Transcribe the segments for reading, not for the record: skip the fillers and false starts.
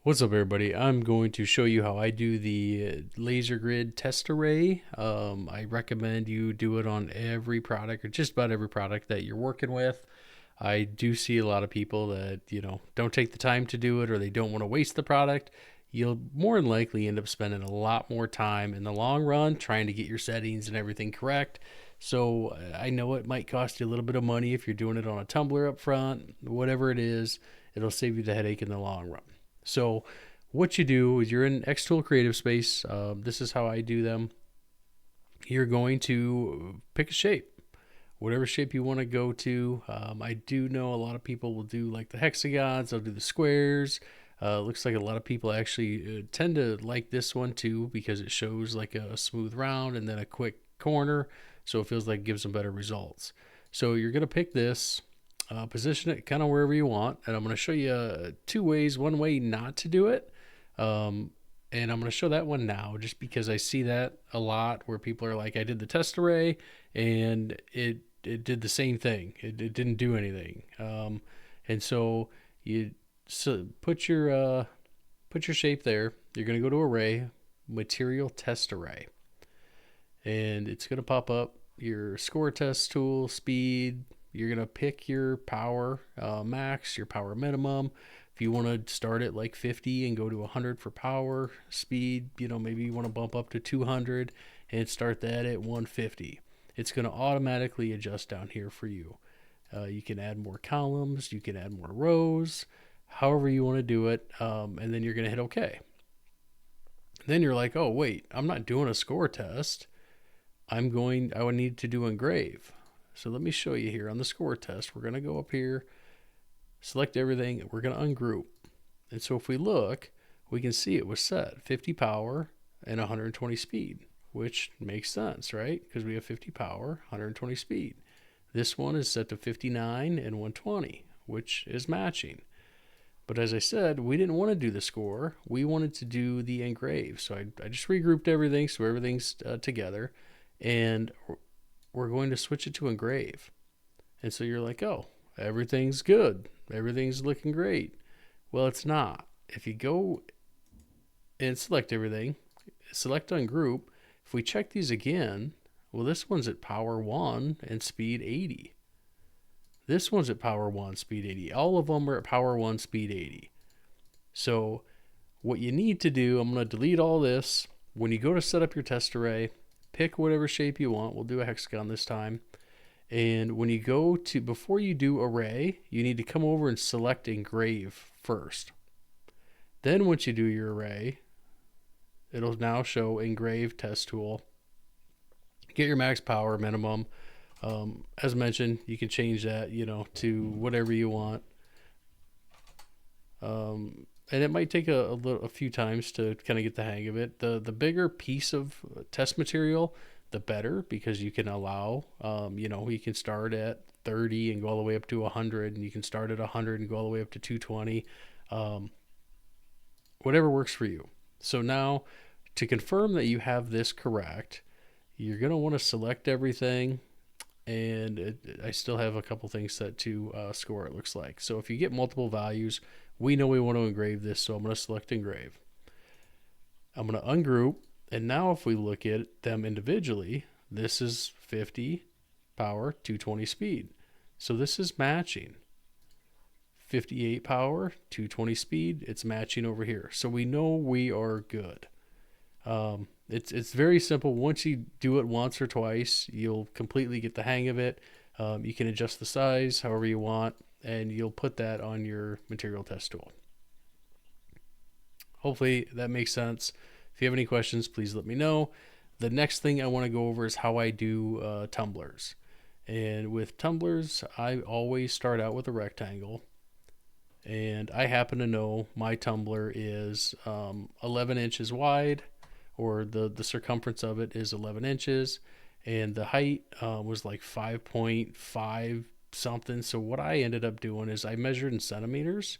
What's up, everybody? I'm going to show you how I do the laser grid test array. I recommend you do it on every product or just about every product that you're working with. I do see a lot of people that, don't take the time to do it or they don't want to waste the product. You'll more than likely end up spending a lot more time in the long run trying to get your settings and everything correct. So I know it might cost you a little bit of money if you're doing it on a tumbler up front, whatever it is, it'll save you the headache in the long run. So what you do is you're in Xtool Creative Space. This is how I do them. You're going to pick a shape, whatever shape you want to go to. I do know a lot of people will do like the hexagons, they'll do the squares. Looks like a lot of people actually tend to like this one too because it shows like a smooth round and then a quick corner. So it feels like it gives them better results. So you're going to pick this, position it kind of wherever you want. And I'm going to show you two ways, one way not to do it. And I'm going to show that one now just because I see that a lot where people are like, I did the test array and it did the same thing. It didn't do anything. And so you put your shape there. You're going to go to array, material test array, and it's going to pop up your score test tool, speed. You're going to pick your power max, your power minimum. If you want to start at like 50 and go to 100 for power, speed, maybe you want to bump up to 200 and start that at 150. It's going to automatically adjust down here for you. You can add more columns, you can add more rows, however you want to do it, and then you're going to hit OK. Then you're like, oh, wait, I'm not doing a score test. I would need to do engrave. So let me show you here on the score test. We're going to go up here, select everything, and we're going to ungroup. And so if we look, we can see it was set 50 power and 120 speed, which makes sense, right? Because we have 50 power, 120 speed. This one is set to 59 and 120, which is matching. But as I said, we didn't want to do the score. We wanted to do the engrave. So I just regrouped everything so everything's together. And we're going to switch it to engrave. And so you're like, oh, everything's good. Everything's looking great. Well, it's not. If you go and select everything, select ungroup, if we check these again, well, this one's at power 1 and speed 80. This one's at power 1, speed 80. All of them are at power 1, speed 80. So what you need to do, I'm going to delete all this. When you go to set up your test array, pick whatever shape you want. We'll do a hexagon this time. And when you go to, before you do array, you need to come over and select engrave first. Then once you do your array, it'll now show engrave test tool. Get your max power minimum. As mentioned, you can change that, to whatever you want. And it might take a few times to kind of get the hang of it. The bigger piece of test material, the better, because you can allow, you can start at 30 and go all the way up to 100, and you can start at 100 and go all the way up to 220. Whatever works for you. So now, to confirm that you have this correct, you're going to want to select everything. And I still have a couple things set to score, it looks like. So if you get multiple values, we know we want to engrave this, so I'm going to select engrave. I'm going to ungroup, and now if we look at them individually, this is 50 power, 220 speed. So this is matching. 58 power, 220 speed, it's matching over here. So we know we are good. It's very simple. Once you do it once or twice, you'll completely get the hang of it. You can adjust the size however you want, and you'll put that on your material test tool. Hopefully that makes sense. If you have any questions, please let me know. The next thing I want to go over is how I do tumblers. And with tumblers, I always start out with a rectangle. And I happen to know my tumbler is 11 inches wide, or the circumference of it is 11 inches, and the height was like 5.5 something. So what I ended up doing is I measured in centimeters,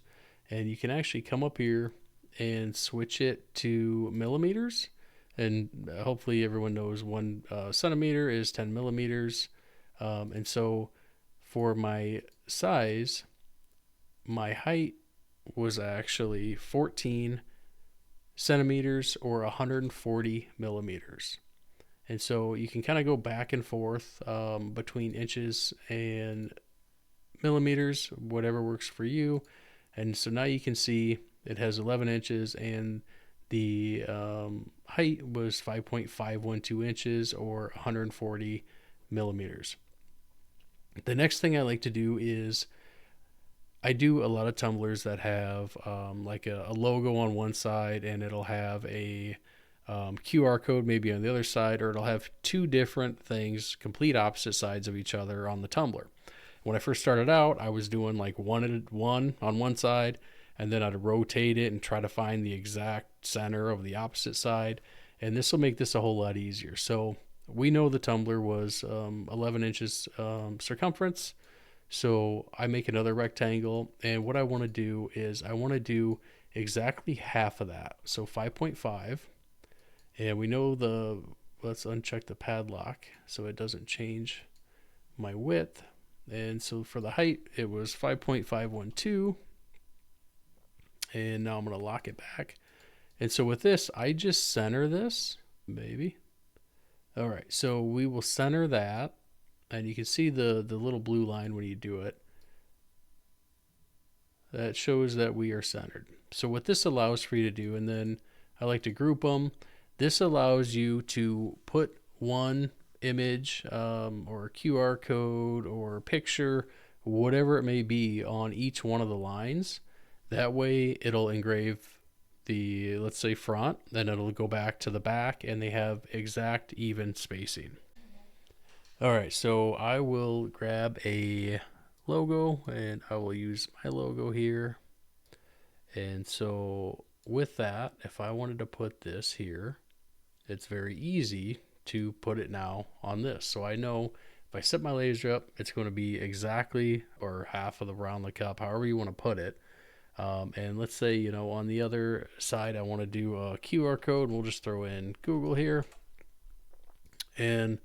and you can actually come up here and switch it to millimeters, and hopefully everyone knows 1 centimeter is 10 millimeters. And so for my size, my height was actually 14 centimeters or 140 millimeters. And so you can kind of go back and forth between inches and millimeters, whatever works for you. And so now you can see it has 11 inches and the height was 5.512 inches or 140 millimeters. The next thing I like to do is I do a lot of tumblers that have like a logo on one side and it'll have a QR code maybe on the other side, or it'll have two different things, complete opposite sides of each other on the tumbler. When I first started out, I was doing like one on one side, and then I'd rotate it and try to find the exact center of the opposite side. And this will make this a whole lot easier. So we know the tumbler was 11 inches circumference. So I make another rectangle, and what I want to do is I want to do exactly half of that. So 5.5, and we know let's uncheck the padlock so it doesn't change my width. And so for the height, it was 5.512. And now I'm going to lock it back. And so with this, I just center this, maybe. All right, so we will center that. And you can see the little blue line when you do it. That shows that we are centered. So what this allows for you to do, and then I like to group them. This allows you to put one image or QR code or picture, whatever it may be, on each one of the lines. That way it'll engrave the, let's say, front, then it'll go back to the back, and they have exact even spacing. All right, so I will grab a logo and I will use my logo here. And so with that, if I wanted to put this here, it's very easy to put it now on this. So I know if I set my laser up, it's going to be exactly, or half of the around the cup, however you want to put it. And let's say, you know, on the other side, I want to do a QR code. We'll just throw in Google here. And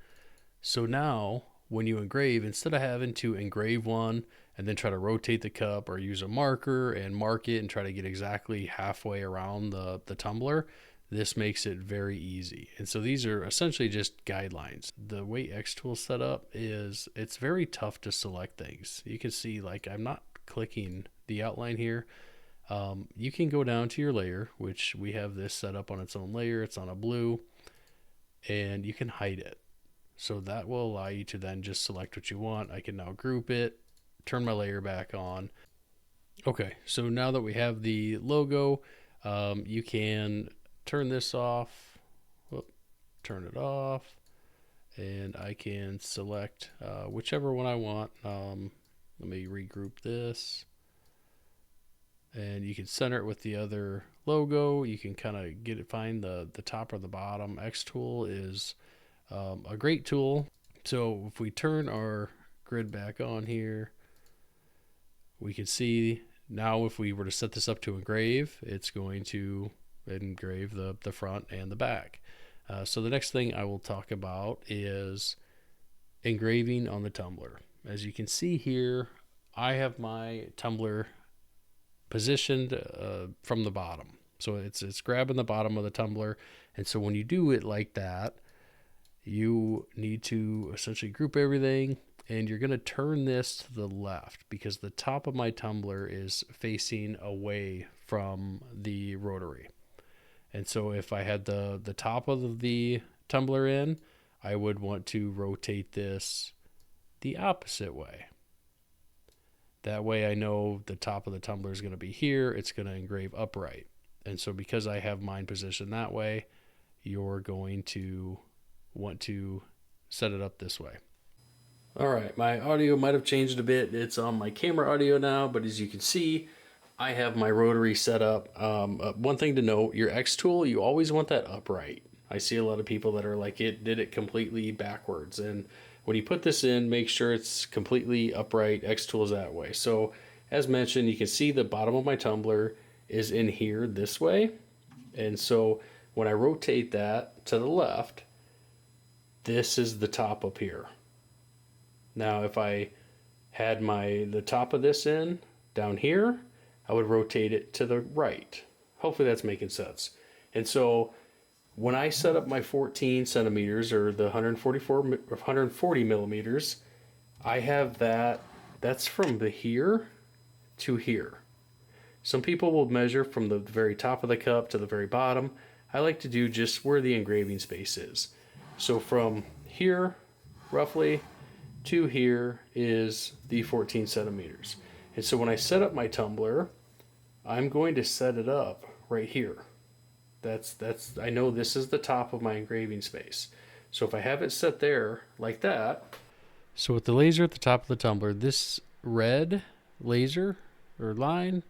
so now when you engrave, instead of having to engrave one and then try to rotate the cup or use a marker and mark it and try to get exactly halfway around the tumbler, this makes it very easy. And so these are essentially just guidelines. The way Xtool is set up is it's very tough to select things. You can see, like, I'm not clicking the outline here. You can go down to your layer, which we have this set up on its own layer. It's on a blue, and you can hide it. So that will allow you to then just select what you want. I can now group it, turn my layer back on. Okay, so now that we have the logo, you can turn this off, turn it off, and I can select whichever one I want. Let me regroup this. And you can center it with the other logo. You can kind of find the top or the bottom. Xtool is a great tool. So if we turn our grid back on here, we can see now if we were to set this up to engrave, it's going to engrave the front and the back. So the next thing I will talk about is engraving on the tumbler. As you can see here, I have my tumbler positioned from the bottom. So it's grabbing the bottom of the tumbler. And so when you do it like that, you need to essentially group everything, and you're going to turn this to the left because the top of my tumbler is facing away from the rotary. And so if I had the top of the tumbler in, I would want to rotate this the opposite way. That way I know the top of the tumbler is going to be here. It's going to engrave upright. And so because I have mine positioned that way, you're going to want to set it up this way. All right, my audio might have changed a bit. It's on my camera audio now, but as you can see, I have my rotary set up. One thing to note, your Xtool, you always want that upright. I see a lot of people that are like, it did it completely backwards. And when you put this in, make sure it's completely upright. Xtool is that way. So as mentioned, you can see the bottom of my tumbler is in here this way. And so when I rotate that to the left, this is the top up here. Now if I had the top of this in down here, I would rotate it to the right. Hopefully that's making sense. And so when I set up my 14 centimeters or the 140 millimeters, I have that's from the here to here. Some people will measure from the very top of the cup to the very bottom. I like to do just where the engraving space is. So from here, roughly, to here is the 14 centimeters. And so when I set up my tumbler, I'm going to set it up right here. I know this is the top of my engraving space. So if I have it set there like that. So with the laser at the top of the tumbler, this red laser or line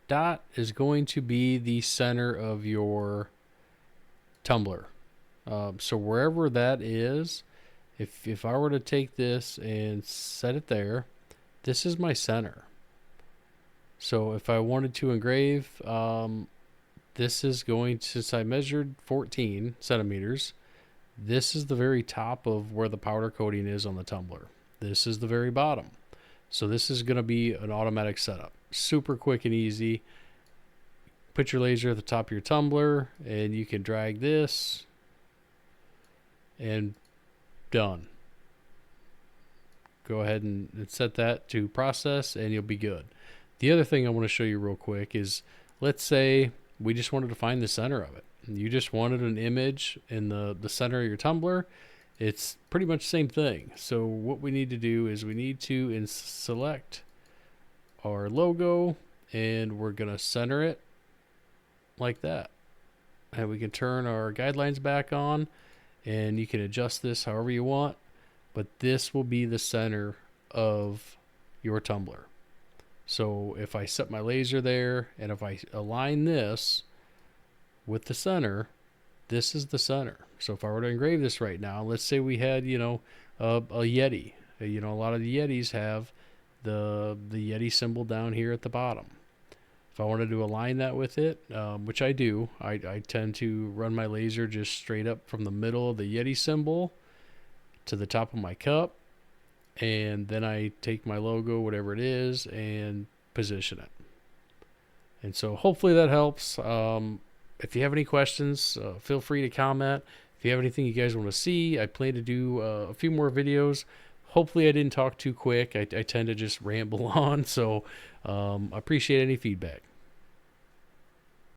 dot is going to be the center of your tumbler. So wherever that is, if I were to take this and set it there, this is my center. So if I wanted to engrave, this is going to, since I measured 14 centimeters, this is the very top of where the powder coating is on the tumbler. This is the very bottom. So this is going to be an automatic setup. Super quick and easy. Put your laser at the top of your tumbler and you can drag this and done. Go ahead and set that to process and you'll be good. The other thing I want to show you real quick is, let's say we just wanted to find the center of it. You just wanted an image in the center of your tumbler. It's pretty much the same thing. So what we need to do is we need to select our logo and we're going to center it like that. And we can turn our guidelines back on and you can adjust this however you want, but this will be the center of your tumbler. So if I set my laser there and if I align this with the center, this is the center. So if I were to engrave this right now, let's say we had, a Yeti. A lot of the Yetis have the Yeti symbol down here at the bottom. If I wanted to align that with it, which I do, I tend to run my laser just straight up from the middle of the Yeti symbol to the top of my cup. And then I take my logo, whatever it is, and position it. And so hopefully that helps. If you have any questions, feel free to comment. If you have anything you guys want to see, I plan to do a few more videos. Hopefully I didn't talk too quick. I tend to just ramble on, so I appreciate any feedback.